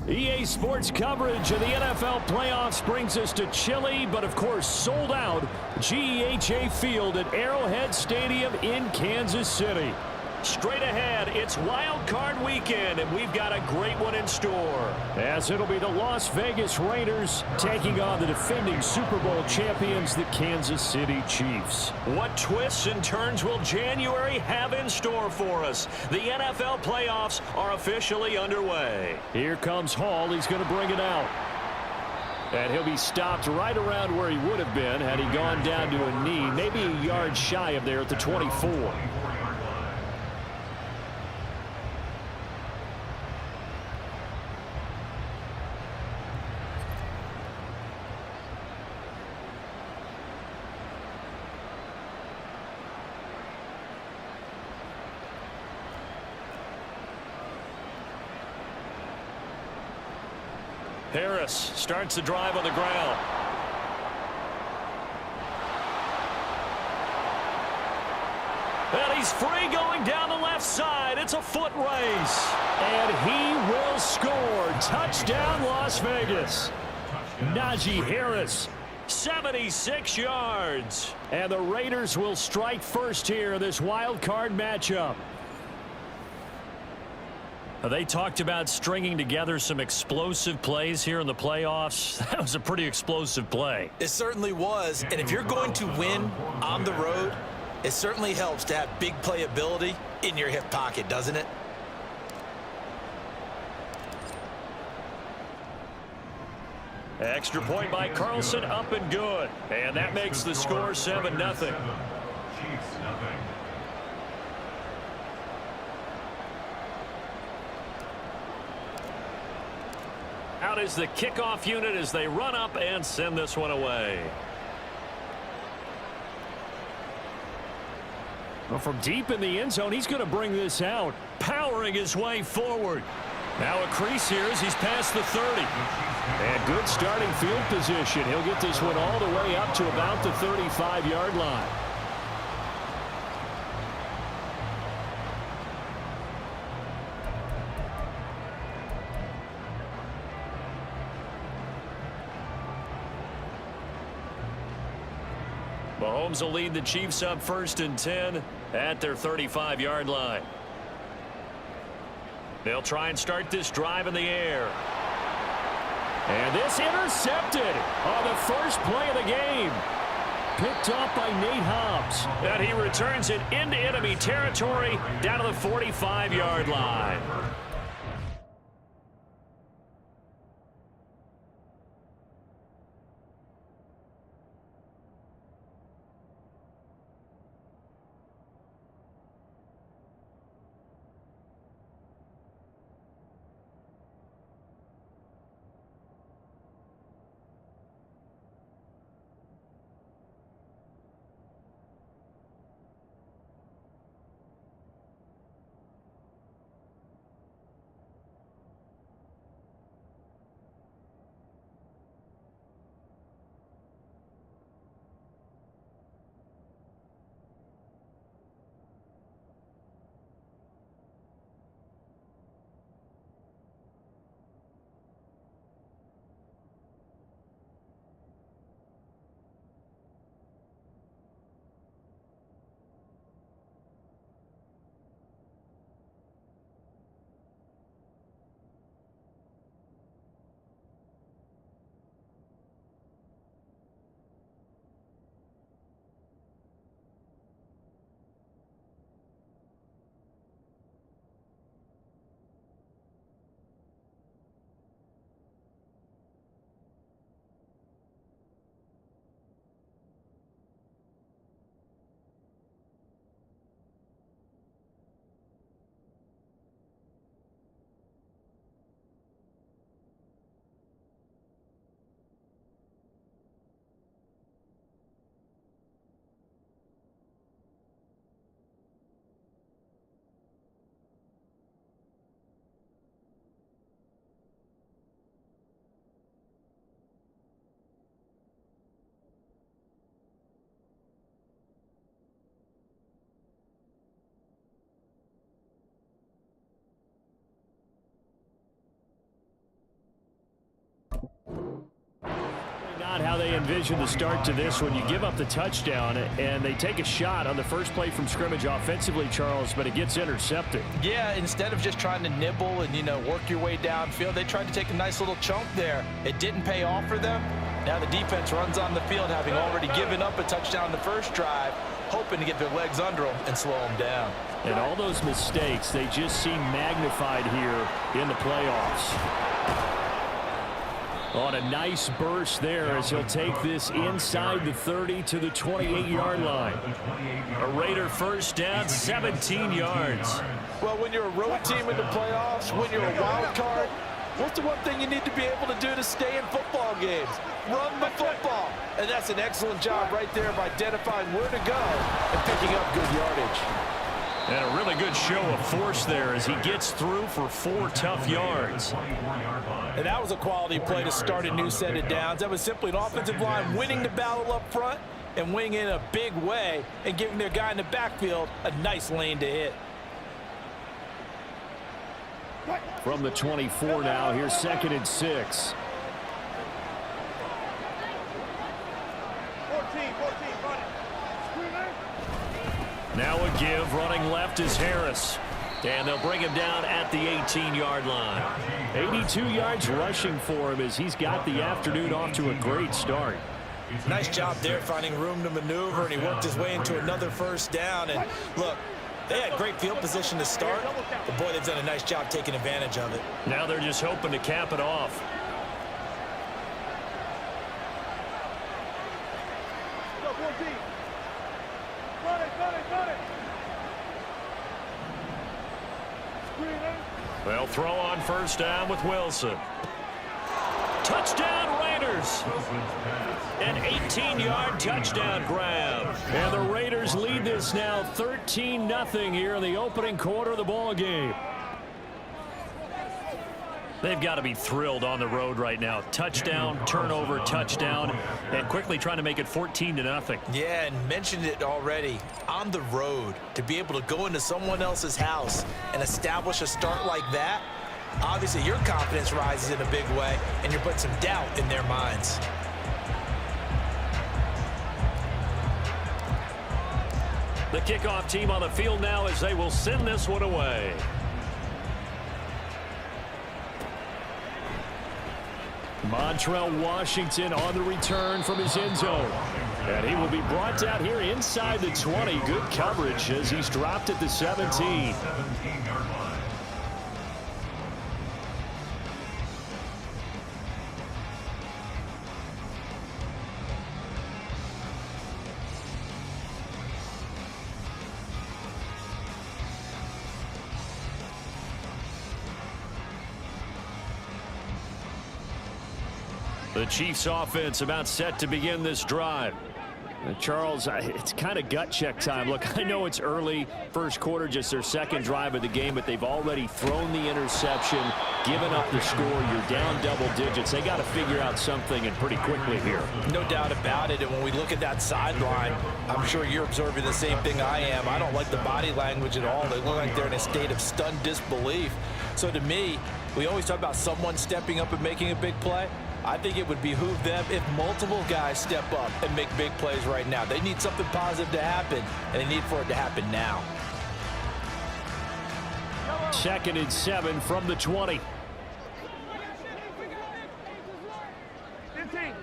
EA Sports coverage of the NFL playoffs brings us to chilly, but of course sold out GEHA Field at Arrowhead Stadium in Kansas City. Straight ahead, it's Wild Card Weekend, and we've got a great one in store. As it'll be the Las Vegas Raiders taking on the defending Super Bowl champions, the Kansas City Chiefs. What twists and turns will January have in store for us? The NFL playoffs are officially underway. Here comes Hall. He's going to bring it out. And he'll be stopped right around where he would have been had he gone down to a knee, maybe a yard shy of there at the 24. Harris starts the drive on the ground. And he's free going down the left side. It's a foot race. And he will score. Touchdown, Las Vegas. Najee Harris, 76 yards. And the Raiders will strike first here in this wild card matchup. They talked about stringing together some explosive plays here in the playoffs. That was a pretty explosive play. It certainly was. And if you're going to win on the road, it certainly helps to have big playability in your hip pocket, doesn't it? Extra point by Carlson, up and good. And that makes the score 7-0. Out is the kickoff unit as they run up and send this one away. Well, from deep in the end zone, he's going to bring this out, powering his way forward. Now a crease here as he's past the 30. And good starting field position. He'll get this one all the way up to about the 35-yard line. Mahomes will lead the Chiefs up 1st and 10 at their 35-yard line. They'll try and start this drive in the air. And this intercepted on the first play of the game. Picked up by Nate Hobbs. And he returns it into enemy territory down to the 45-yard line. envision the start to this when you give up the touchdown and they take a shot on the first play from scrimmage offensively, Charles, but it gets intercepted. Yeah, instead of just trying to nibble and, work your way downfield, they tried to take a nice little chunk there. It didn't pay off for them. Now the defense runs on the field, having already given up a touchdown the first drive, hoping to get their legs under them and slow them down. And all those mistakes, they just seem magnified here in the playoffs. On a nice burst there as he'll take this inside the 30 to the 28-yard line. A Raider first down, 17 yards. Well, when you're a road team in the playoffs, when you're a wild card, what's the one thing you need to be able to do to stay in football games? Run the football. And that's an excellent job right there of identifying where to go and picking up good yardage. And a really good show of force there as he gets through for 4 tough yards. And that was a quality play to start a new set of downs. That was simply an offensive line winning the battle up front and winning in a big way and giving their guy in the backfield a nice lane to hit. From the 24 now, here's 2nd and 6. 14, run it. Now a give, running left is Harris. And they'll bring him down at the 18-yard line. 82 yards rushing for him as he's got the afternoon off to a great start. Nice job there finding room to maneuver, and he worked his way into another first down. And look, they had great field position to start, but boy, they've done a nice job taking advantage of it. Now they're just hoping to cap it off. Go, 14. Run it. They'll throw on first down with Wilson. Touchdown Raiders. An 18-yard touchdown grab. And the Raiders lead this now 13-0 here in the opening quarter of the ball game. They've got to be thrilled on the road right now. Touchdown, turnover, touchdown, and quickly trying to make it 14-0. Yeah, and mentioned it already. On the road, to be able to go into someone else's house and establish a start like that, obviously your confidence rises in a big way, and you're putting some doubt in their minds. The kickoff team on the field now as they will send this one away. Montrell Washington on the return from his end zone. And he will be brought down here inside the 20. Good coverage as he's dropped at the 17. The Chiefs offense about set to begin this drive. Charles, it's kind of gut check time. Look, I know it's early, first quarter, just their second drive of the game, but they've already thrown the interception, given up the score. You're down double digits. They got to figure out something, and pretty quickly here. No doubt about it. And when we look at that sideline, I'm sure you're observing the same thing I am. I don't like the body language at all. They look like they're in a state of stunned disbelief. So to me, we always talk about someone stepping up and making a big play. I think it would behoove them if multiple guys step up and make big plays right now. They need something positive to happen, and they need for it to happen now. 2nd and 7 from the 20. 15.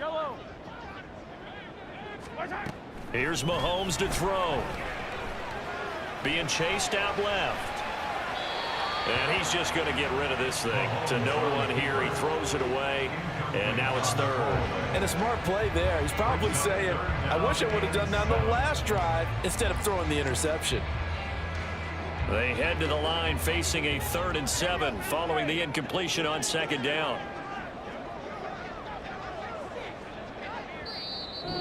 Yellow. Here's Mahomes to throw. Being chased out left. And he's just going to get rid of this thing. To no one here. He throws it away. And now it's 3rd. And a smart play there. He's probably saying, I wish I would have done that on the last drive instead of throwing the interception. They head to the line facing a 3rd and 7 following the incompletion on 2nd down.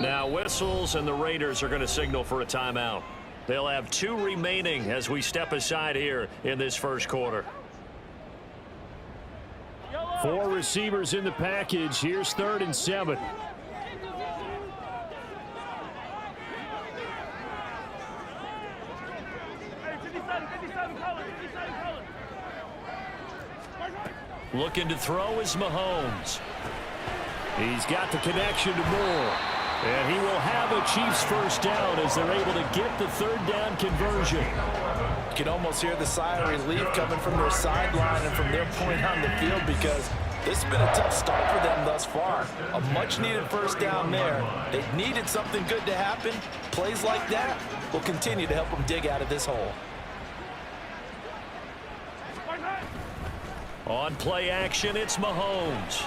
Now whistles, and the Raiders are going to signal for a timeout. They'll have 2 remaining as we step aside here in this first quarter. 4 receivers in the package. Here's 3rd and 7. Looking to throw is Mahomes. He's got the connection to Moore. And he will have a Chiefs first down as they're able to get the third down conversion. You can almost hear the sigh of relief coming from their sideline and from their point on the field, because this has been a tough start for them thus far. A much-needed first down there. They needed something good to happen. Plays like that will continue to help them dig out of this hole. On play action, it's Mahomes.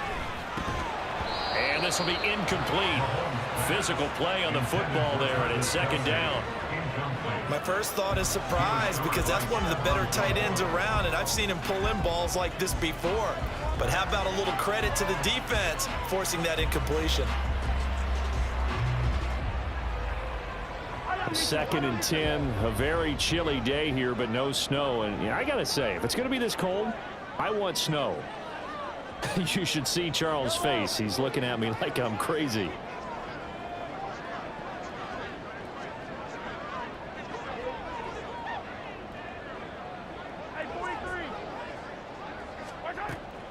And this will be incomplete. Physical play on the football there, and it's second down. My first thought is surprise, because that's one of the better tight ends around, and I've seen him pull in balls like this before. But how about a little credit to the defense forcing that incompletion? 2nd and 10, a very chilly day here, but no snow. And I got to say, if it's going to be this cold, I want snow. You should see Charles' face. He's looking at me like I'm crazy.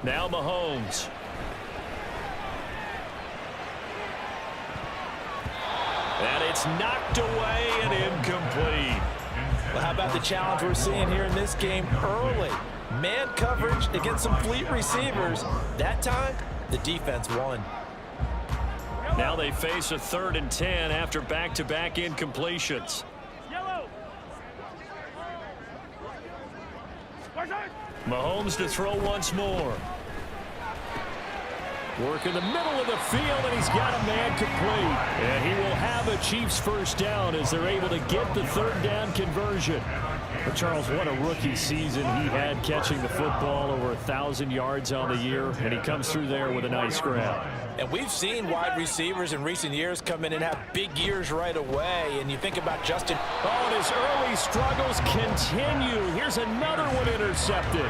Now Mahomes. And it's knocked away and incomplete. Well, how about the challenge we're seeing here in this game early? Man coverage against some fleet receivers. That time, the defense won. Now they face a 3rd and 10 after back-to-back incompletions. Mahomes to throw once more. Work in the middle of the field, and he's got a man complete. And he will have a Chiefs first down as they're able to get the third down conversion. But Charles, what a rookie season he had, catching the football over 1,000 yards on the year, and he comes through there with a nice grab. And we've seen wide receivers in recent years come in and have big years right away. And you think about Justin. Oh, and his early struggles continue. Here's another one intercepted.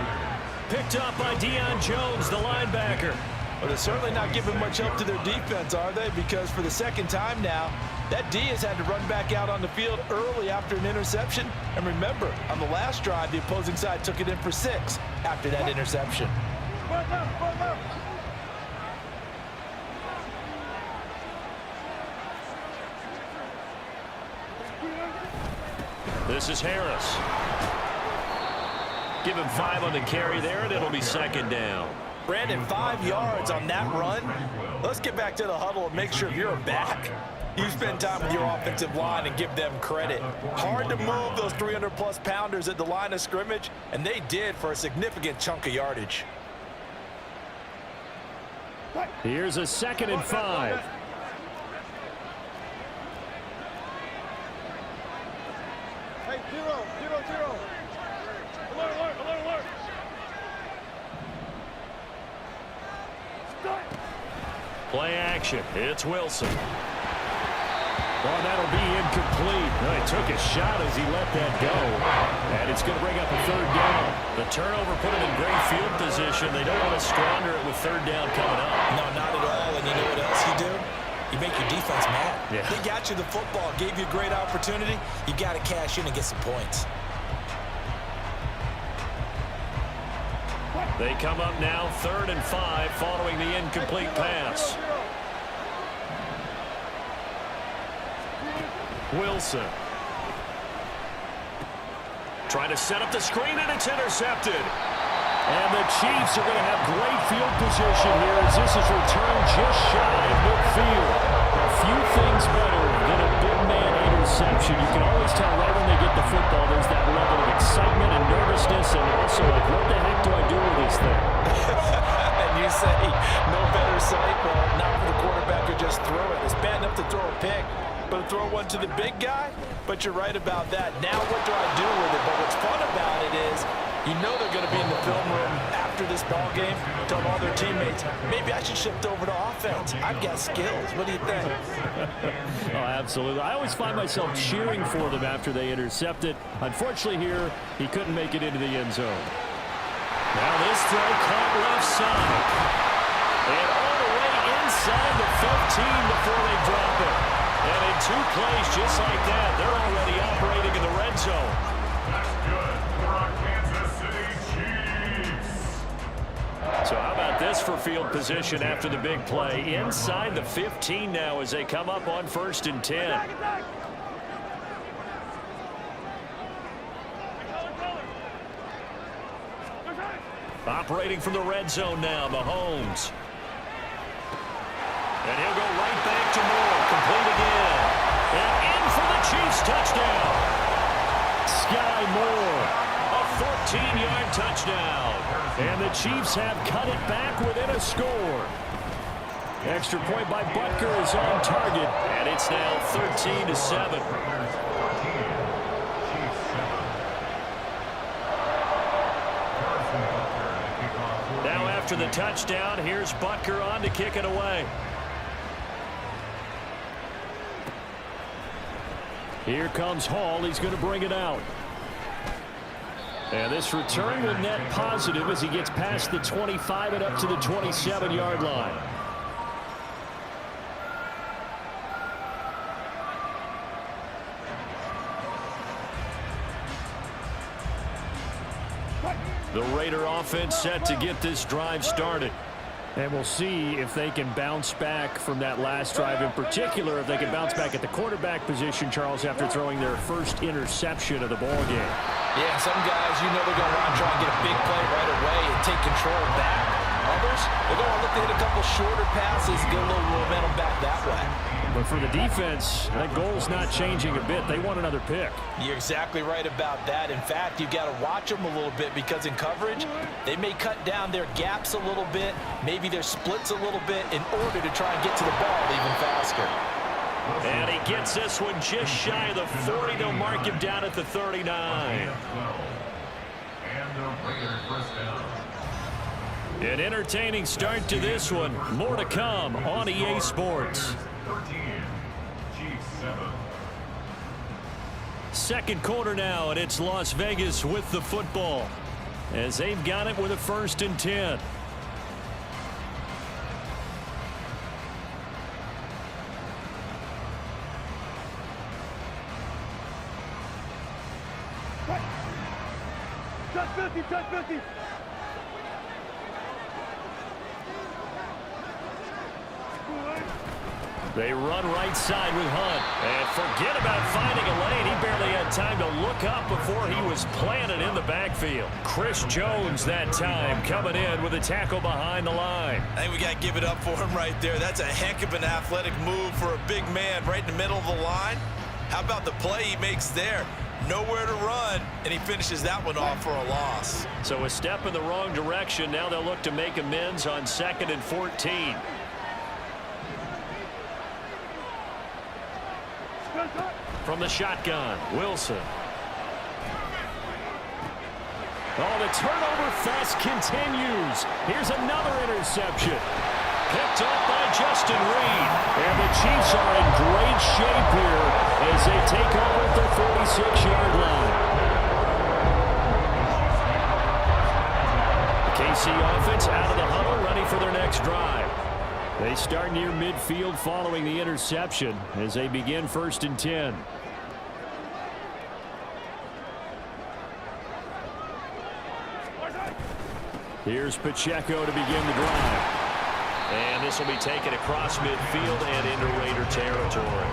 Picked up by Deion Jones, the linebacker. Well, they're certainly not giving much help to their defense, are they? Because for the second time now, that D has had to run back out on the field early after an interception. And remember, on the last drive, the opposing side took it in for 6 after that interception. This is Harris. Give him 5 on the carry there, and it'll be second down. Brandon, 5 yards on that run. Let's get back to the huddle and make sure if you're a back, you spend time with your offensive line and give them credit. Hard to move those 300-plus pounders at the line of scrimmage, and they did for a significant chunk of yardage. Here's a 2nd and 5. Hey, 0-0-0. Alert, alert, alert, alert. Play action. It's Wilson. Oh, that'll be incomplete. Oh, he took a shot as he let that go. And it's going to bring up a third down. The turnover put him in great field position. They don't want to squander it with third down coming up. No, not at all. And you know what else you do? You make your defense mad. Yeah. They got you the football, gave you a great opportunity. You got to cash in and get some points. They come up now 3rd and 5 following the incomplete pass. Wilson. Trying to set up the screen, and it's intercepted. And the Chiefs are going to have great field position here as this is returned just shy of midfield. A few things better than a big man interception. You can always tell right when they get the football, there's that level of excitement and nervousness, and also like, what the heck do I do with this thing? And you say, no better sight, well, not for the quarterback who just threw it. It's bad enough to throw a pick, but to throw one to the big guy? But you're right about that. Now what do I do with it? But what's fun about it is, you know they're going to be in the film room after this ball game, telling all their teammates, maybe I should shift over to offense. I've got skills. What do you think? Oh, absolutely. I always find myself cheering for them after they intercept it. Unfortunately here, he couldn't make it into the end zone. Now this throw caught left side. And all the way inside the 15 before they drop it. And in 2 plays just like that, they're already operating in the red zone. So for field position after the big play. Inside the 15 now as they come up on 1st and 10. Operating from the red zone now, Mahomes. And he'll go right back to Moore. Complete again. And in for the Chiefs touchdown. Sky Moore. A 14-yard touchdown. And the Chiefs have cut it back within a score. Extra point by Butker is on target. And it's now 13-7. Now after the touchdown, here's Butker on to kick it away. Here comes Hall. He's going to bring it out. And this return will net positive as he gets past the 25 and up to the 27-yard line. The Raider offense set to get this drive started. And we'll see if they can bounce back from that last drive. In particular, if they can bounce back at the quarterback position, Charles, after throwing their first interception of the ball game. Yeah, some guys, you know they're going to want to try and get a big play right away and take control back. Others, they're going to look to hit a couple shorter passes, get a little momentum back that way. But for the defense, that goal's not changing a bit. They want another pick. You're exactly right about that. In fact, you've got to watch them a little bit because in coverage, they may cut down their gaps a little bit, maybe their splits a little bit in order to try and get to the ball even faster. And he gets this one just shy of the 40. They'll mark him down at the 39. An entertaining start to this one. More to come on EA Sports. Second quarter now, and it's Las Vegas with the football as they've got it with a 1st and 10. Touch 50, touch 50. They run right side with Hunt. And forget about finding a lane. He barely had time to look up before he was planted in the backfield. Chris Jones that time coming in with a tackle behind the line. I think we got to give it up for him right there. That's a heck of an athletic move for a big man right in the middle of the line. How about the play he makes there? Nowhere to run, and he finishes that one off for a loss. So a step in the wrong direction. Now they'll look to make amends on 2nd and 14. From the shotgun, Wilson. Oh, the turnover fest continues. Here's another interception. Picked up by Justin Reed. And the Chiefs are in great shape here as they take over at the 46-yard line. The KC offense out of the huddle, ready for their next drive. They start near midfield following the interception as they begin 1st and 10. Here's Pacheco to begin the drive. And this will be taken across midfield and into Raider territory.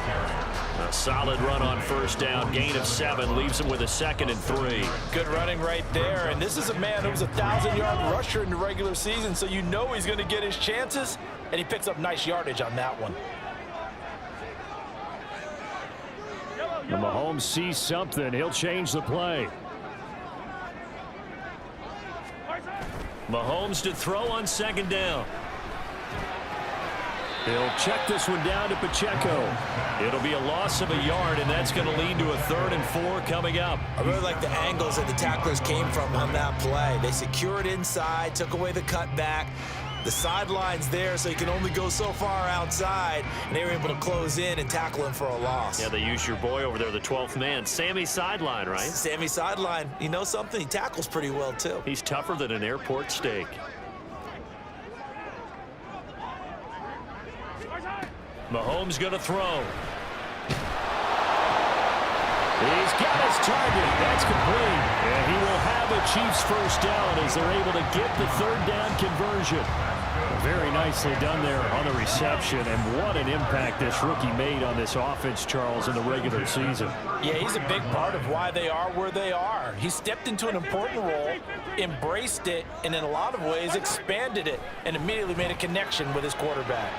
A solid run on 1st down, gain of 7, leaves him with a 2nd and 3. Good running right there, and this is a man who was a 1,000-yard rusher in the regular season, so you know he's going to get his chances, and he picks up nice yardage on that one. And Mahomes sees something. He'll change the play. Mahomes to throw on 2nd down. He'll check this one down to Pacheco. It'll be a loss of a yard, and that's going to lead to a 3rd and 4 coming up. I really like the angles that the tacklers came from on that play. They secured inside, took away the cutback. The sideline's there, so you can only go so far outside, and they were able to close in and tackle him for a loss. Yeah, they used your boy over there, the 12th man, Sammy Sideline, right? Sammy Sideline. You know something? He tackles pretty well, too. He's tougher than an airport steak. Mahomes going to throw. He's got his target. That's complete. And he will have a Chiefs first down as they're able to get the third down conversion. Very nicely done there on the reception, and what an impact this rookie made on this offense, Charles, in the regular season. Yeah, he's a big part of why they are where they are. He stepped into an important role, embraced it, and in a lot of ways expanded it, and immediately made a connection with his quarterback.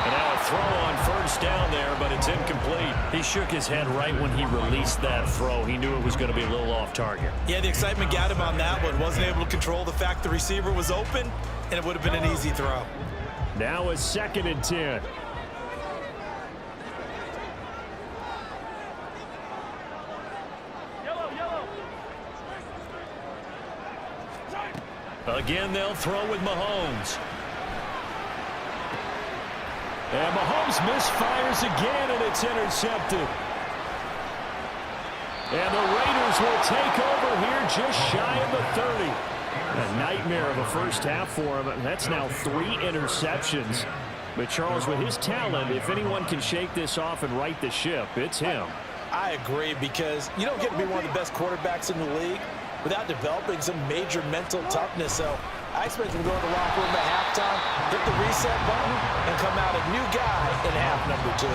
And now a throw on first down there, but it's incomplete. He shook his head right when he released that throw. He knew it was going to be a little off target. Yeah, the excitement got him on that one. Wasn't able to control the fact the receiver was open, and it would have been an easy throw. Now a 2nd and 10. Again, they'll throw with Mahomes. And Mahomes misfires again, and it's intercepted. And the Raiders will take over here just shy of the 30. A nightmare of a first half for him. That's now 3 interceptions. But Charles, with his talent, if anyone can shake this off and right the ship, it's him. I agree, because you don't get to be one of the best quarterbacks in the league without developing some major mental toughness. So I expect him to go to the locker room at halftime, hit the reset button, and come out a new guy in half number 2.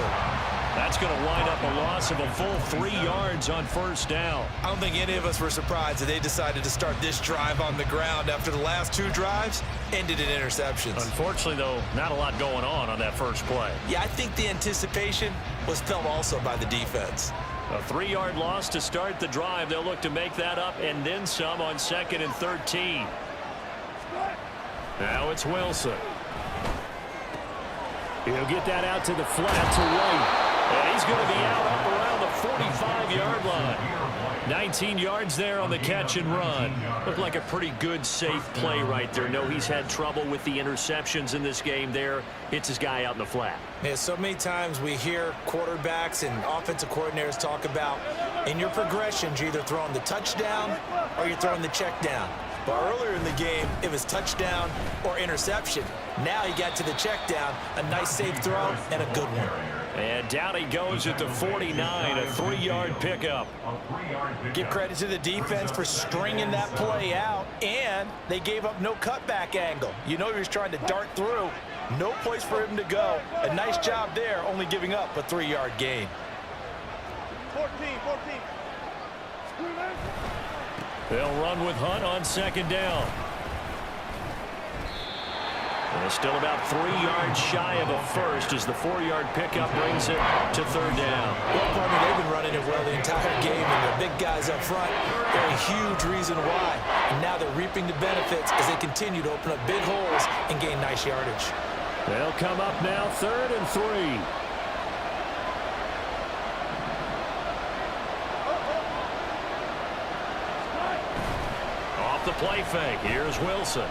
That's going to wind up a loss of a full 3 yards on first down. I don't think any of us were surprised that they decided to start this drive on the ground after the last 2 drives ended in interceptions. Unfortunately, though, not a lot going on that first play. Yeah, I think the anticipation was felt also by the defense. A 3-yard loss to start the drive. They'll look to make that up and then some on 2nd and 13. Now it's Wilson. He'll get that out to the flat to White. And he's going to be out up around the 45-yard line. 19 yards there on the catch and run. Looked like a pretty good, safe play right there. No, he's had trouble with the interceptions in this game there. Hits his guy out in the flat. Yeah, so many times we hear quarterbacks and offensive coordinators talk about in your progressions, you're either throwing the touchdown or you're throwing the check down. But earlier in the game, it was touchdown or interception. Now he got to the check down, a nice safe throw, and a good one. And down he goes at the 49, a 3-yard pickup. Give credit to the defense for stringing that play out, and they gave up no cutback angle. You know he was trying to dart through. No place for him to go. A nice job there, only giving up a 3-yard gain. 14. They'll run with Hunt on 2nd down. And it's still about 3 yards shy of a first as the 4-yard pickup brings it to 3rd down. Well, partner, they've been running it well the entire game, and the big guys up front, they're a huge reason why. And now they're reaping the benefits as they continue to open up big holes and gain nice yardage. They'll come up now 3rd and 3. Off the play fake. Here's Wilson.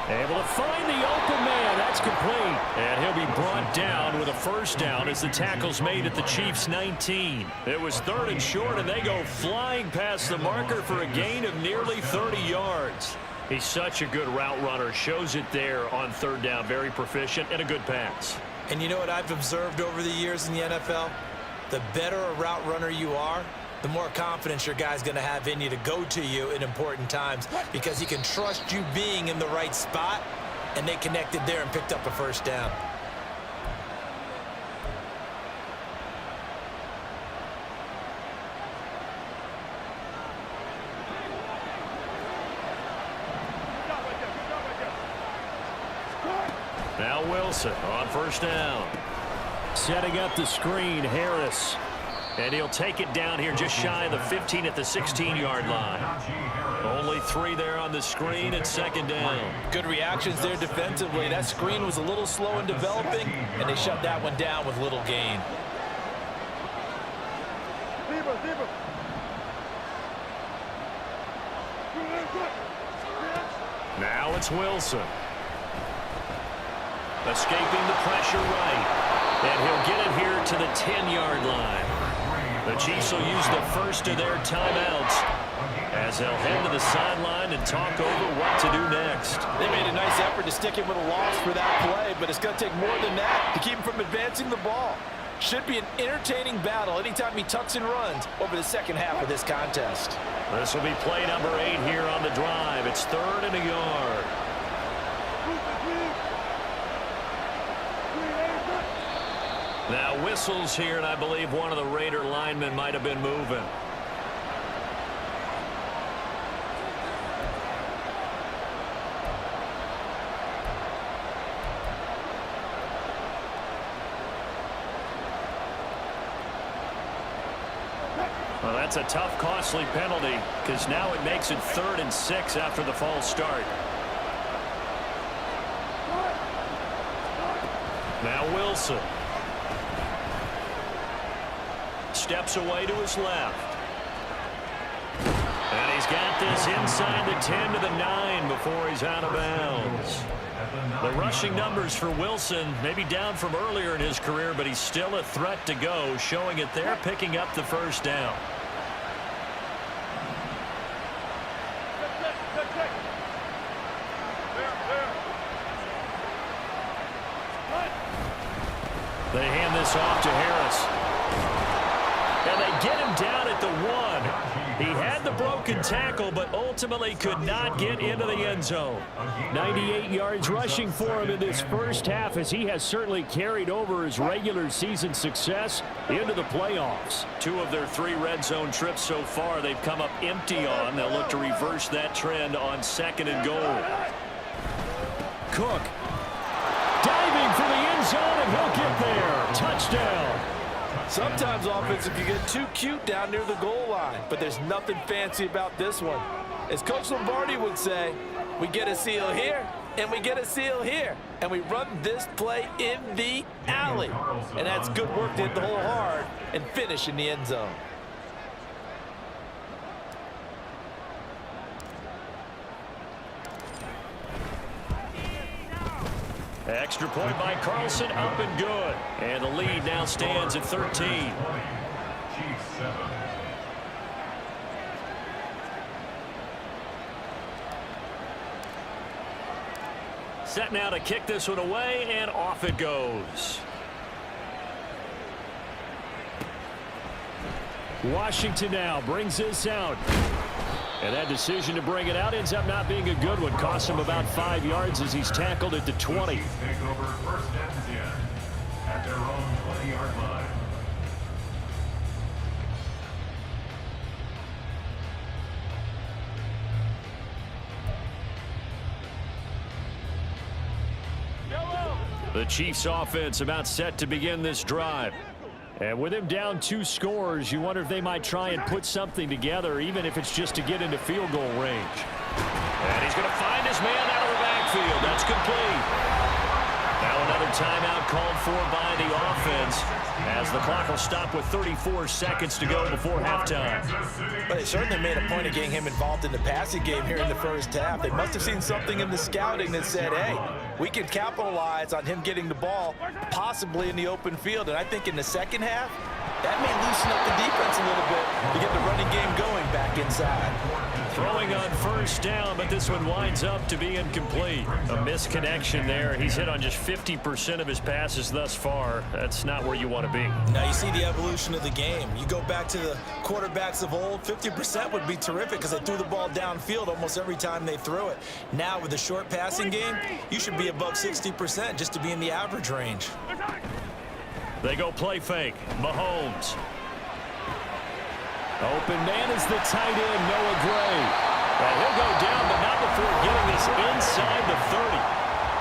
Able to find the open man. That's complete. And he'll be brought down with a first down as the tackle's made at the Chiefs' 19. It was 3rd and short, and they go flying past the marker for a gain of nearly 30 yards. He's such a good route runner. Shows it there on 3rd down. Very proficient and a good pass. And you know what I've observed over the years in the NFL? The better a route runner you are, the more confidence your guy's going to have in you to go to you in important times, because he can trust you being in the right spot, and they connected there and picked up a first down. Now Wilson on first down. Setting up the screen, Harris. And he'll take it down here just shy of the 15 at the 16-yard line. Only 3 there on the screen at 2nd down. Good reactions there defensively. That screen was a little slow in developing, and they shut that one down with little gain. Deeper. Now it's Wilson. Escaping the pressure right. And he'll get it here to the 10-yard line. The Chiefs will use the first of their timeouts as they'll head to the sideline and talk over what to do next. They made a nice effort to stick him with a loss for that play, but it's going to take more than that to keep him from advancing the ball. Should be an entertaining battle anytime he tucks and runs over the second half of this contest. This will be play number 8 here on the drive. It's 3rd and a yard. Now whistles here, and I believe one of the Raider linemen might have been moving. Well, that's a tough, costly penalty because now it makes it 3rd and 6 after the false start. Now Wilson. Steps away to his left. And he's got this inside the 10 to the 9 before he's out of bounds. The rushing numbers for Wilson maybe down from earlier in his career, but he's still a threat to go, showing it there, picking up the first down. They hand this off to Harris. And they get him down at the 1. He had the broken tackle, but ultimately could not get into the end zone. 98 yards rushing for him in this first half, as he has certainly carried over his regular season success into the playoffs. 2 of their 3 red zone trips so far they've come up empty on. They'll look to reverse that trend on 2nd and goal. Cook diving for the end zone, and he'll get there. Touchdown. Sometimes offensive can get too cute down near the goal line, but there's nothing fancy about this one. As Coach Lombardi would say, we get a seal here, and we get a seal here, and we run this play in the alley. And that's good work to hit the hole hard and finish in the end zone. Extra point by Carlson, up and good. And the lead now stands at 13. Set now to kick this one away, and off it goes. Washington now brings this out. And that decision to bring it out ends up not being a good one. Costs him about 5 yards as he's tackled at the 20. Take over 1st and 10 at their own 20-yard line. The Chiefs offense about set to begin this drive. And with him down 2 scores, you wonder if they might try and put something together, even if it's just to get into field goal range. And he's going to find his man out of the backfield. That's complete. Now another timeout called for by the offense, as the clock will stop with 34 seconds to go before halftime. But they certainly made a point of getting him involved in the passing game here in the first half. They must have seen something in the scouting that said, hey, we can capitalize on him getting the ball possibly in the open field. And I think in the second half, that may loosen up the defense a little bit to get the running game going back inside. Throwing on first down, but this one winds up to be incomplete. A misconnection there. He's hit on just 50% of his passes thus far. That's not where you want to be. Now you see the evolution of the game. You go back to the quarterbacks of old, 50% would be terrific because they threw the ball downfield almost every time they threw it. Now with the short passing game, you should be above 60% just to be in the average range. They go play fake. Mahomes. Open man is the tight end, Noah Gray. And he'll go down, but not before getting this inside the 30.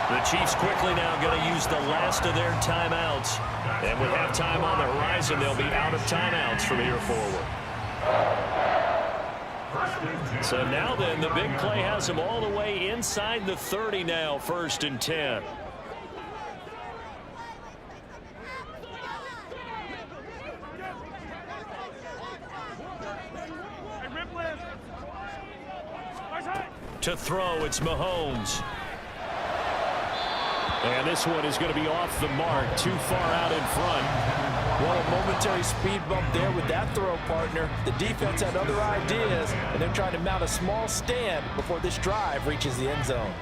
The Chiefs quickly now going to use the last of their timeouts. And with halftime on the horizon, they'll be out of timeouts from here forward. So now then, the big play has them all the way inside the 30 now, 1st and 10. To throw, it's Mahomes. And this one is going to be off the mark, too far out in front. Well, a momentary speed bump there with that throw, partner. The defense had other ideas, and they're trying to mount a small stand before this drive reaches the end zone.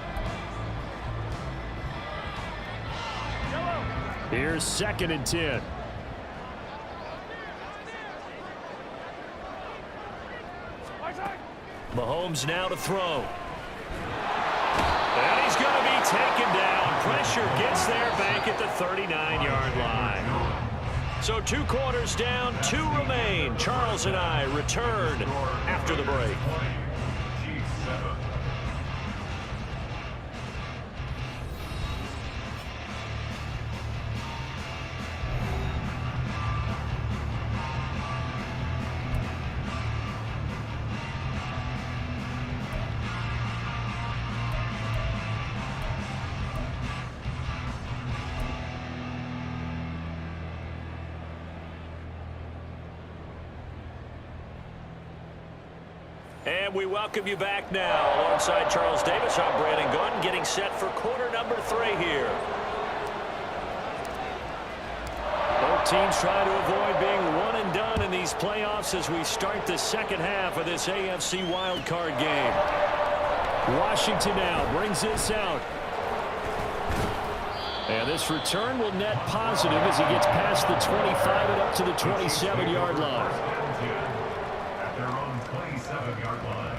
Here's 2nd and 10. Mahomes now to throw. And he's going to be taken down. Pressure gets there back at the 39-yard line. So 2 quarters down, 2 remain. Charles and I return after the break. And we welcome you back now. Alongside Charles Davis, I'm Brandon Gunn, getting set for quarter number 3 here. Both teams trying to avoid being one and done in these playoffs as we start the second half of this AFC wildcard game. Washington now brings this out. And this return will net positive as he gets past the 25 and up to the 27-yard line. At their own 27-yard line.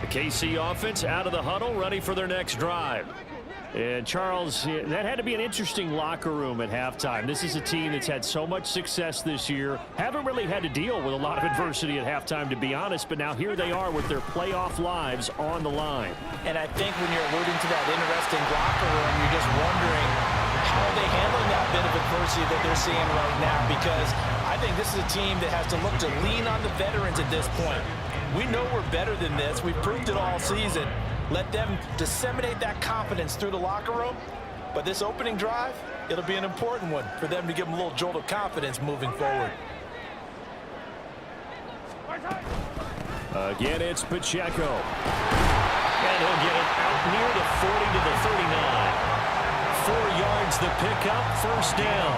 The KC offense out of the huddle, ready for their next drive. And Charles, that had to be an interesting locker room at halftime. This is a team that's had so much success this year. Haven't really had to deal with a lot of adversity at halftime, to be honest, but now here they are with their playoff lives on the line. And I think when you're alluding to that interesting locker room, you're just wondering how are they handling that bit of adversity that they're seeing right now, because I think this is a team that has to look to lean on the veterans at this point. We know we're better than this. We've proved it all season. Let them disseminate that confidence through the locker room. But this opening drive, it'll be an important one for them to give them a little jolt of confidence moving forward. Again, it's Pacheco. And he'll get it out near the 40 to the 39. 4 yards the pickup, first down.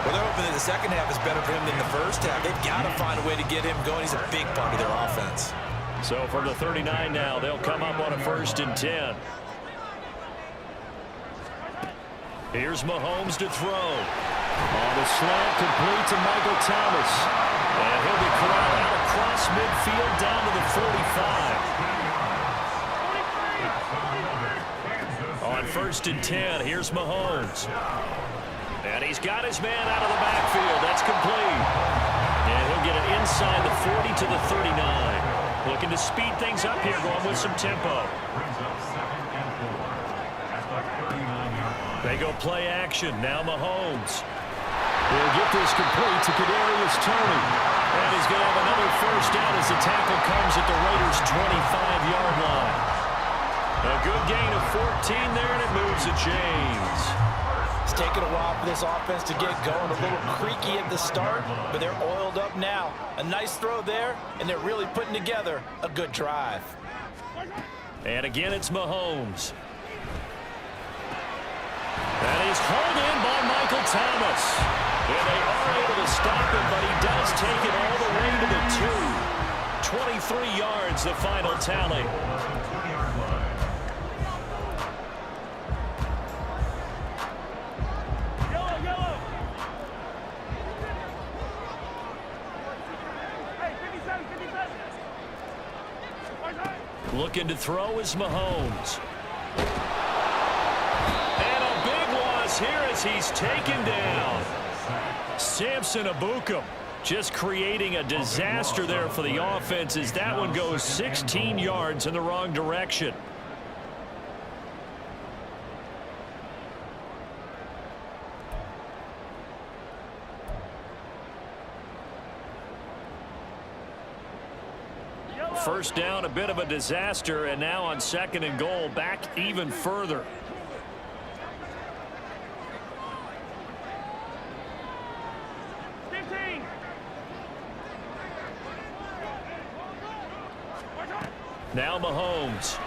Well, they're hoping that the second half is better for him than the first half. They've got to find a way to get him going. He's a big part of their offense. So from the 39 now, they'll come up on a 1st and 10. Here's Mahomes to throw. On the slant, complete to Michael Thomas. And he'll be corralled out across midfield down to the 45. On 1st and 10, here's Mahomes. And he's got his man out of the backfield. That's complete. And he'll get it inside the 40 to the 39. Looking to speed things up here, going with some tempo. They go play action. Now Mahomes. He'll get this complete to Kadarius Toney. And he's going to have another first down as the tackle comes at the Raiders' 25-yard line. A good gain of 14 there, and it moves the chains. It's taken a while for this offense to get going. A little creaky at the start, but they're oiled up now. A nice throw there, and they're really putting together a good drive. And again, it's Mahomes. And he's hauled in by Michael Thomas. And they are able to stop him, but he does take it all the way to the 2. 23 yards, the final tally. Looking to throw is Mahomes. And a big loss here as he's taken down. Samson Ebukam just creating a disaster there for the offense as that one goes 16 yards in the wrong direction. First down, a bit of a disaster, and now on 2nd and goal, back even further. Now Mahomes.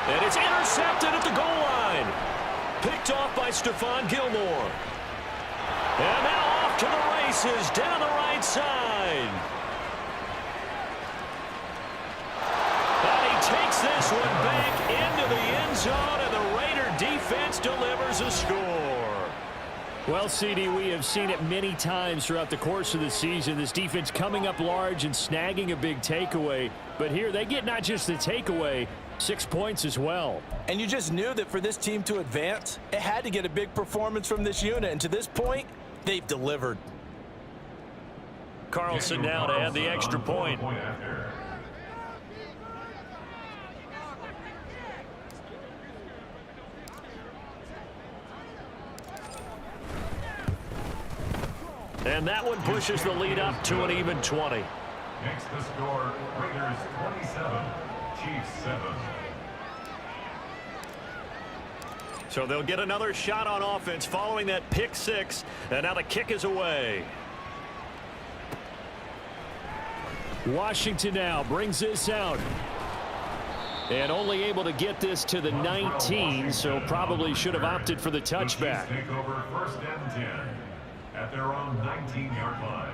And it's intercepted at the goal line. Picked off by Stephon Gilmore. And now off to the races down the right side. Takes this one back into the end zone, and the Raider defense delivers a score. Well, CD, we have seen it many times throughout the course of the season. This defense coming up large and snagging a big takeaway. But here they get not just the takeaway, 6 points as well. And you just knew that for this team to advance, it had to get a big performance from this unit. And to this point, they've delivered. Carlson now to add the extra point. And that one pushes the lead up to an even 20. Makes the score Raiders 27, Chiefs 7. So they'll get another shot on offense following that pick six. And now the kick is away. Washington now brings this out. And only able to get this to the 19, so probably should have opted for the touchback. The Chiefs take over 1st and 10 at their own 19-yard line.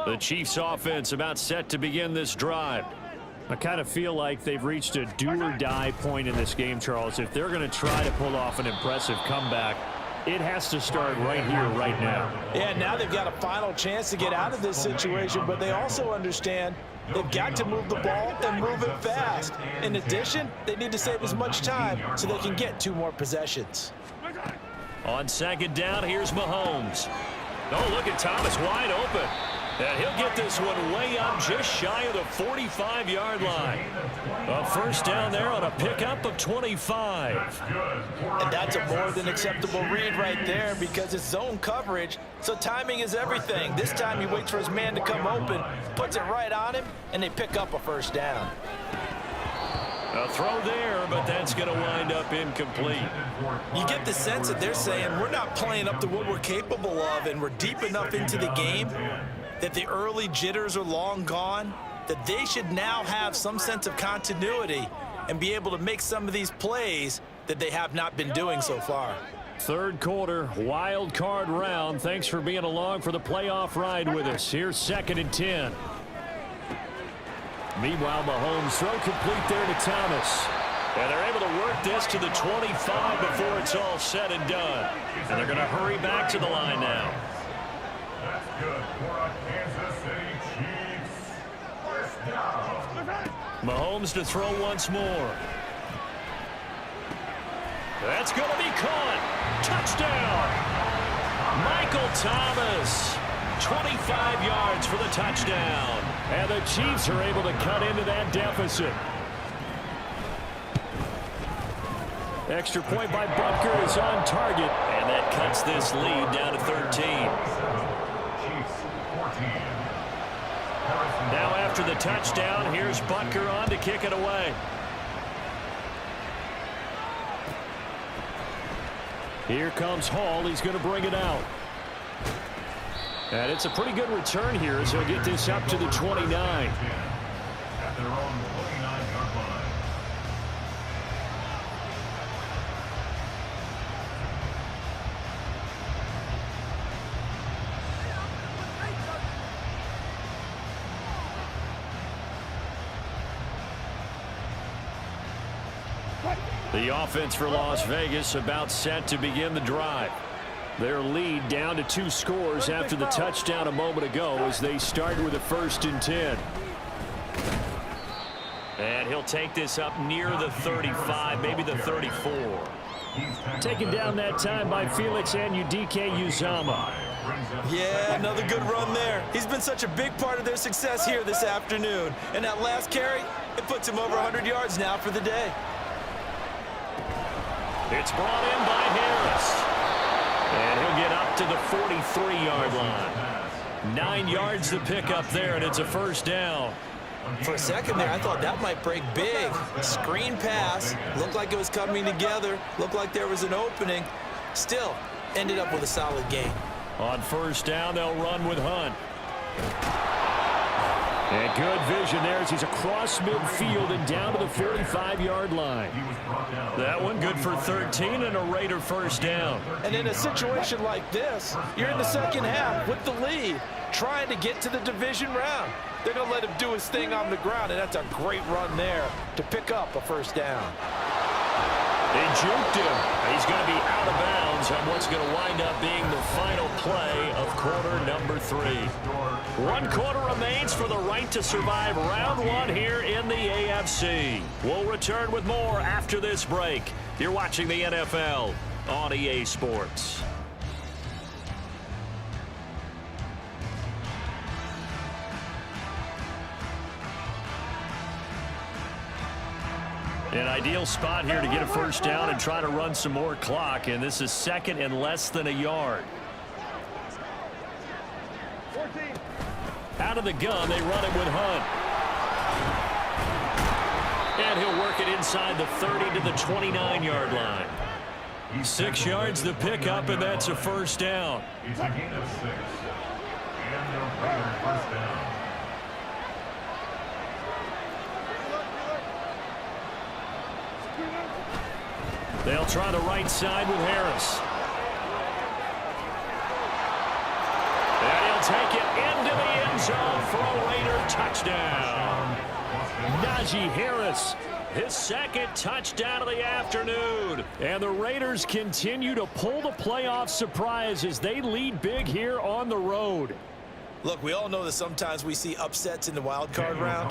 The Chiefs offense about set to begin this drive. I kind of feel like they've reached a do-or-die point in this game, Charles. If they're going to try to pull off an impressive comeback, it has to start right here, right now. Yeah, now they've got a final chance to get out of this situation, but they also understand they've got to move the ball and move it fast. In addition, they need to save as much time so they can get 2 more possessions. On 2nd down, here's Mahomes. Oh, look at Thomas wide open. And he'll get this one way up just shy of the 45-yard line. A 1st down there on a pickup of 25. And that's a more than acceptable read right there because it's zone coverage, so timing is everything. This time he waits for his man to come open, puts it right on him, and they pick up a 1st down. A throw there, but that's going to wind up incomplete. You get the sense that they're saying we're not playing up to what we're capable of, and we're deep enough into the game that the early jitters are long gone, that they should now have some sense of continuity and be able to make some of these plays that they have not been doing so far. 3rd quarter, wild card round. Thanks for being along for the playoff ride with us. Here's 2nd and 10. Meanwhile, Mahomes throw complete there to Thomas. And they're able to work this to the 25 before it's all said and done. And they're going to hurry back to the line now. That's good for a Kansas City Chiefs 1st down. Mahomes to throw once more. That's going to be caught. Touchdown. Michael Thomas. 25 yards for the touchdown. And the Chiefs are able to cut into that deficit. Extra point by Butker is on target. And that cuts this lead down to 13. Now after the touchdown, here's Butker on to kick it away. Here comes Hall. He's going to bring it out. And it's a pretty good return here as he'll get this up to the 29. At their own 29-yard line. The offense for Las Vegas about set to begin the drive. Their lead down to 2 scores after the touchdown a moment ago as they start with a 1st and 10. And he'll take this up near the 35, maybe the 34. Taken down that time by Felix Anudike-Uzomah. Yeah, another good run there. He's been such a big part of their success here this afternoon. And that last carry, it puts him over 100 yards now for the day. It's brought in by Harris. And he'll get up to the 43-yard line. 9 yards to pick up there, and it's a 1st down. For a second there, I thought that might break big. Screen pass, looked like it was coming together, looked like there was an opening. Still, ended up with a solid gain. On 1st down, they'll run with Hunt. And good vision there as he's across midfield and down to the 45-yard line. That one good for 13 and a Raider 1st down. And in a situation like this, you're in the 2nd half with the lead, trying to get to the division round. They're going to let him do his thing on the ground, and that's a great run there to pick up a 1st down. They juked him. He's going to be out of bounds on what's is going to wind up being the final play of quarter number 3. 1 quarter remains for the right to survive round 1 here in the AFC. We'll return with more after this break. You're watching the NFL on EA Sports. An ideal spot here to get a first down and try to run some more clock, and this is second and less than a yard. 14. Out of the gun, they run it with Hunt. And he'll work it inside the 30 to the 29-yard line. 6 yards the pickup, and that's a first down. It's a gain of 6. And they'll play their first down. They'll try the right side with Harris. And he'll take it into the end zone for a Raider touchdown. Najee Harris, his second touchdown of the afternoon. And the Raiders continue to pull the playoff surprise as they lead big here on the road. Look, we all know that sometimes we see upsets in the wild card round,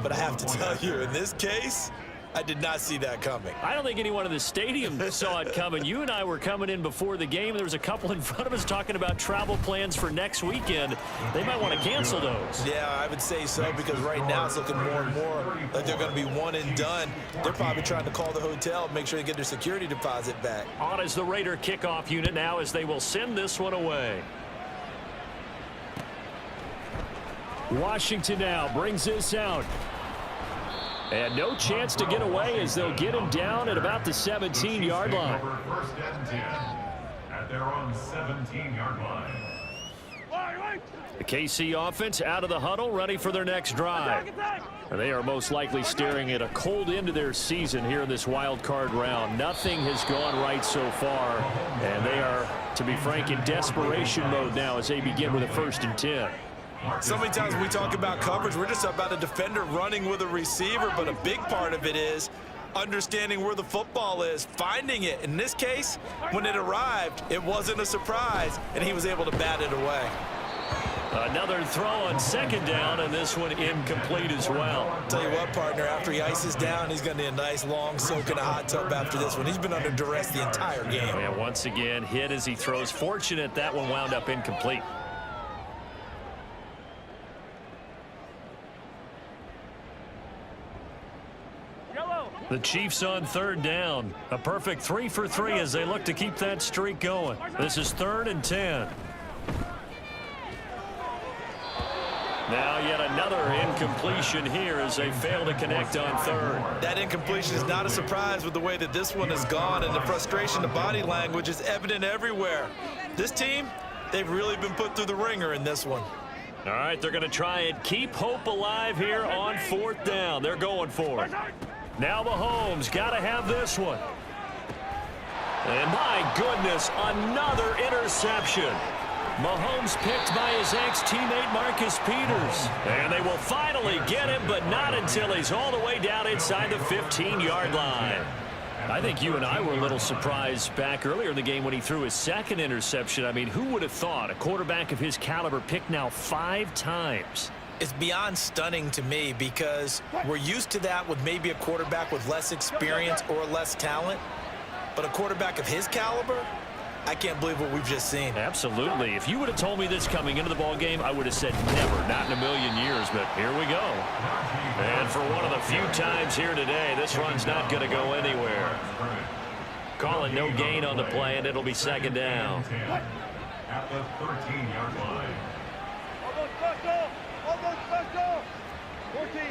but I have to tell you, in this case, I did not see that coming. I don't think anyone in the stadium saw it coming. You and I were coming in before the game. There was a couple in front of us talking about travel plans for next weekend. They might want to cancel those. Yeah, I would say so, because right now it's looking more and more like they're going to be one and done. They're probably trying to call the hotel, make sure they get their security deposit back. On is the Raider kickoff unit now as they will send this one away. Washington now brings this out. And no chance to get away as they'll get him down at about the 17-yard line. First and 10 at their own 17-yard line. The KC offense out of the huddle, ready for their next drive. And they are most likely staring at a cold end to their season here in this wild card round. Nothing has gone right so far, and they are, to be frank, in desperation mode now as they begin with a 1st and 10. So many times when we talk about coverage, we're just about a defender running with a receiver, but a big part of it is understanding where the football is, finding it. In this case, when it arrived, it wasn't a surprise, and he was able to bat it away. Another throw on 2nd down, and this one incomplete as well. Tell you what, partner, after he ices down, he's going to need a nice long soak in a hot tub after this one. He's been under duress the entire game. And once again, hit as he throws. Fortunate that one wound up incomplete. The Chiefs on 3rd down. A perfect 3 for 3 as they look to keep that streak going. This is 3rd and 10. Now yet another incompletion here as they fail to connect on 3rd. That incompletion is not a surprise with the way that this one has gone, and the frustration, the body language is evident everywhere. This team, they've really been put through the ringer in this one. All right, they're going to try and keep hope alive here on 4th down. They're going for it. Now Mahomes got to have this one. And my goodness, another interception. Mahomes picked by his ex-teammate Marcus Peters. And they will finally get him, but not until he's all the way down inside the 15-yard line. I think you and I were a little surprised back earlier in the game when he threw his 2nd interception. I mean, who would have thought a quarterback of his caliber picked now 5 times? It's beyond stunning to me because we're used to that with maybe a quarterback with less experience or less talent. But a quarterback of his caliber, I can't believe what we've just seen. Absolutely. If you would have told me this coming into the ball game, I would have said never, not in a million years. But here we go. And for one of the few times here today, this run's not going to go anywhere. Calling no gain on the play, and it'll be 2nd down. At the 13-yard line. Almost special. 14.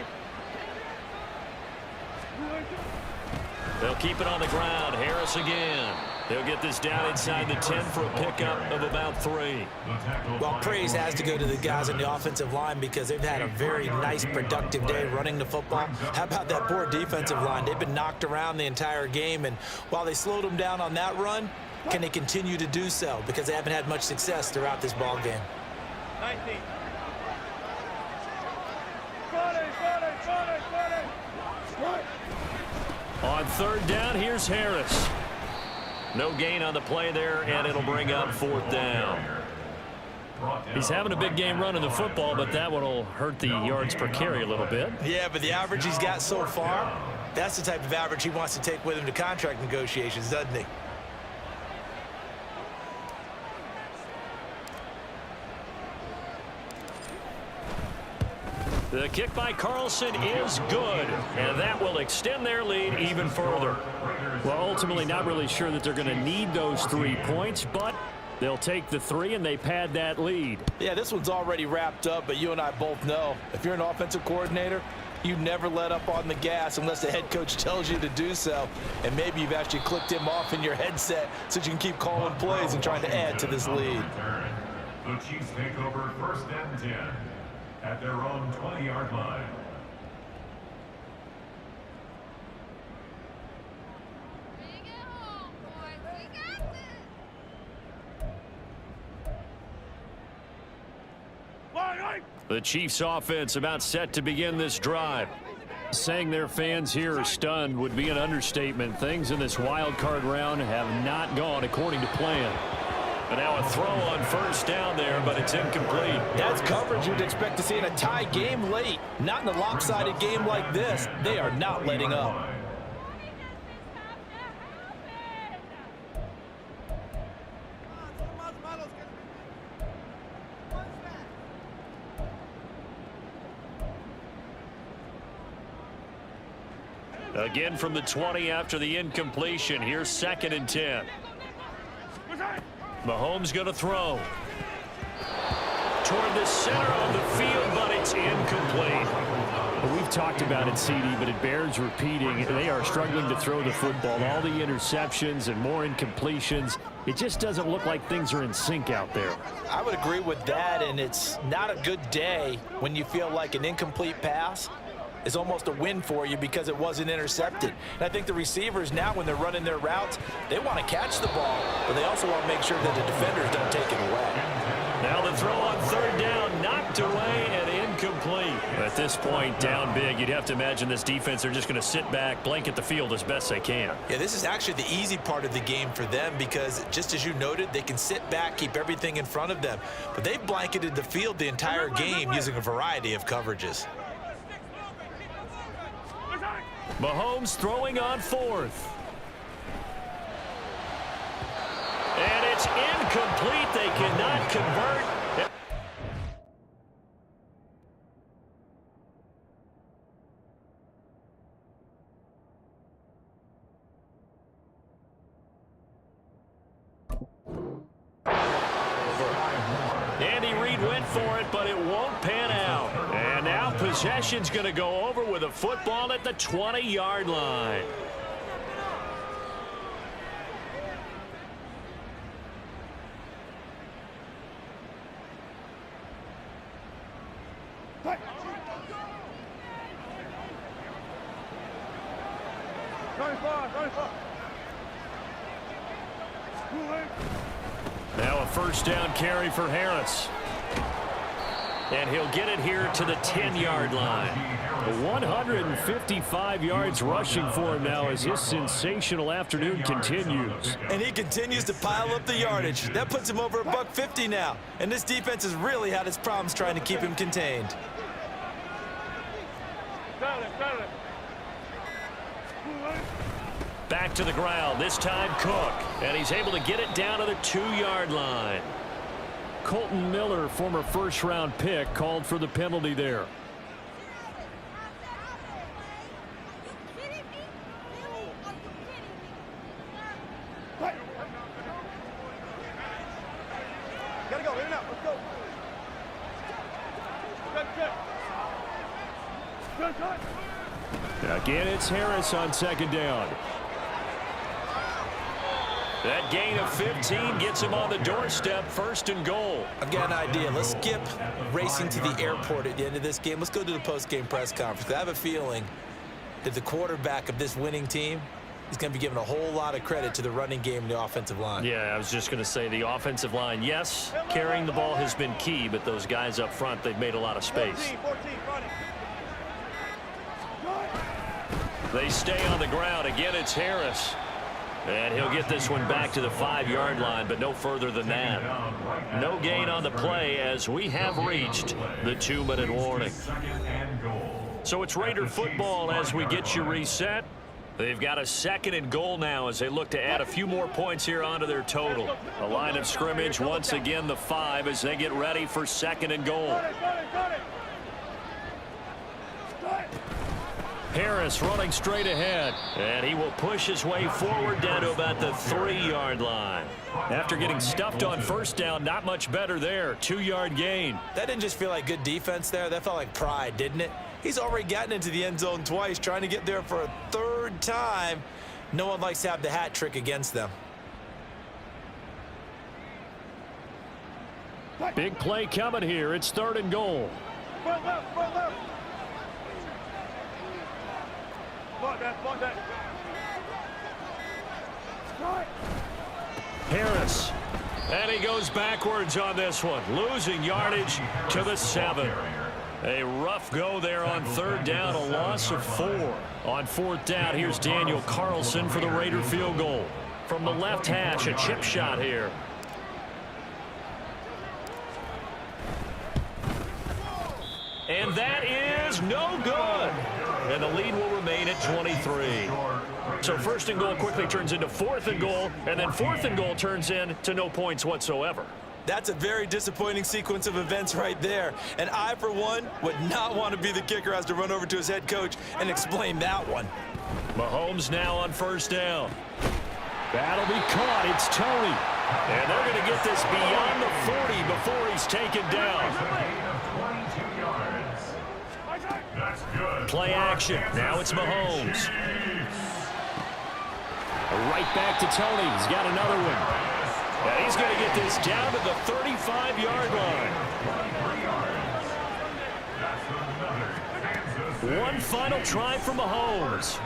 They'll keep it on the ground. Harris again. They'll get this down inside the 10 for a pickup of about 3. Well, praise has to go to the guys on the offensive line because they've had a very nice, productive day running the football. How about that poor defensive line? They've been knocked around the entire game, and while they slowed them down on that run, can they continue to do so? Because they haven't had much success throughout this ball game. 19. On 3rd down, here's Harris. No gain on the play there, and it'll bring up 4th down. He's having a big game running the football, but that one will hurt the yards per carry a little bit. Yeah, but the average he's got so far, that's the type of average he wants to take with him to contract negotiations, doesn't he? The kick by Carlson is good, and that will extend their lead even further. Well, ultimately not really sure that they're going to need those 3 points, but they'll take the 3 and they pad that lead. Yeah, this one's already wrapped up, but you and I both know if you're an offensive coordinator, you never let up on the gas unless the head coach tells you to do so. And maybe you've actually clicked him off in your headset so you can keep calling plays and trying to add to this lead. The Chiefs take over 1st and 10 at their own 20-yard line. The Chiefs offense about set to begin this drive. Saying their fans here are stunned would be an understatement. Things in this wild card round have not gone according to plan. And now a throw on 1st down there, but it's incomplete. That's coverage you'd expect to see in a tie game late. Not in a lopsided game like this. They are not letting up. Again from the 20 after the incompletion. Here's 2nd and 10. Mahomes going to throw. Toward the center of the field, but it's incomplete. Well, we've talked about it, CD, but it bears repeating. They are struggling to throw the football. All the interceptions and more incompletions. It just doesn't look like things are in sync out there. I would agree with that, and it's not a good day when you feel like an incomplete pass is almost a win for you because it wasn't intercepted. And I think the receivers now, when they're running their routes, they want to catch the ball, but they also want to make sure that the defenders don't take it away. Now the throw on 3rd down, knocked away and incomplete. At this point, down big, you'd have to imagine this defense, they're just going to sit back, blanket the field as best they can. Yeah, this is actually the easy part of the game for them because, just as you noted, they can sit back, keep everything in front of them. But they've blanketed the field the entire game using a variety of coverages. Mahomes throwing on 4th. And it's incomplete. They cannot convert. Andy Reid went for it, but it won't pan out. And now possession's going to go over with a football at the 20-yard line. Now a 1st down carry for Harris. And he'll get it here to the 10-yard line. 155 yards rushing for him now as his sensational afternoon continues. And he continues to pile up the yardage. That puts him over $150 now. And this defense has really had its problems trying to keep him contained. Back to the ground, this time Cook. And he's able to get it down to the 2-yard line. Colton Miller, former 1st-round pick, called for the penalty there. Gotta go, in and out, let's go. Good. Again, it's Harris on 2nd down. That gain of 15 gets him on the doorstep, 1st and goal. I've got an idea. Let's skip racing to the airport at the end of this game. Let's go to the post-game press conference. I have a feeling that the quarterback of this winning team is going to be given a whole lot of credit to the running game and the offensive line. Yeah, I was just going to say the offensive line, yes, carrying the ball has been key, but those guys up front, they've made a lot of space. 14, running. They stay on the ground. Again, it's Harris. And he'll get this one back to the 5-yard line, but no further than that. No gain on the play as we have reached the 2-minute warning. So it's Raider football as we get you reset. They've got a 2nd and goal now as they look to add a few more points here onto their total. A line of scrimmage, once again the 5 as they get ready for 2nd and goal. Harris running straight ahead, and he will push his way forward down to about the 3-yard line. After getting stuffed on 1st down, not much better there. 2-yard gain. That didn't just feel like good defense there. That felt like pride, didn't it? He's already gotten into the end zone twice, trying to get there for a 3rd time. No one likes to have the hat trick against them. Big play coming here. It's 3rd and goal. Front left, front left. Block that. Harris. And he goes backwards on this one, losing yardage to the 7. A rough go there on 3rd down, a loss of 4. On 4th down, here's Daniel Carlson for the Raider field goal. From the left hash, a chip shot here. And that is no good. And the lead will remain at 23. So 1st and goal quickly turns into 4th and goal, and then 4th and goal turns into no points whatsoever. That's a very disappointing sequence of events right there. And I, for one, would not want to be the kicker who has to run over to his head coach and explain that one. Mahomes now on 1st down. That'll be caught. It's Tony. And they're going to get this beyond the 40 before he's taken down. Play action. Now it's Mahomes. Right back to Tony. He's got another one. And he's going to get this down to the 35-yard line. One final try for Mahomes.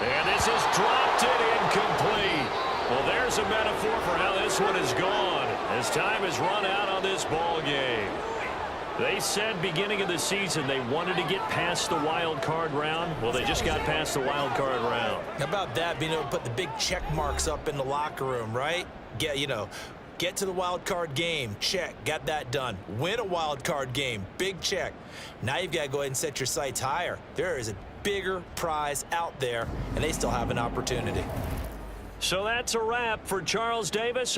And this is dropped and incomplete. Well, there's a metaphor for how this one is gone. As time has run out on this ball game. They said beginning of the season they wanted to get past the wild card round. Well, they just got past the wild card round. How about that, being able to put the big check marks up in the locker room, right? Get to the wild card game, check, got that done. Win a wild card game, big check. Now you've got to go ahead and set your sights higher. There is a bigger prize out there, and they still have an opportunity. So that's a wrap for Charles Davis.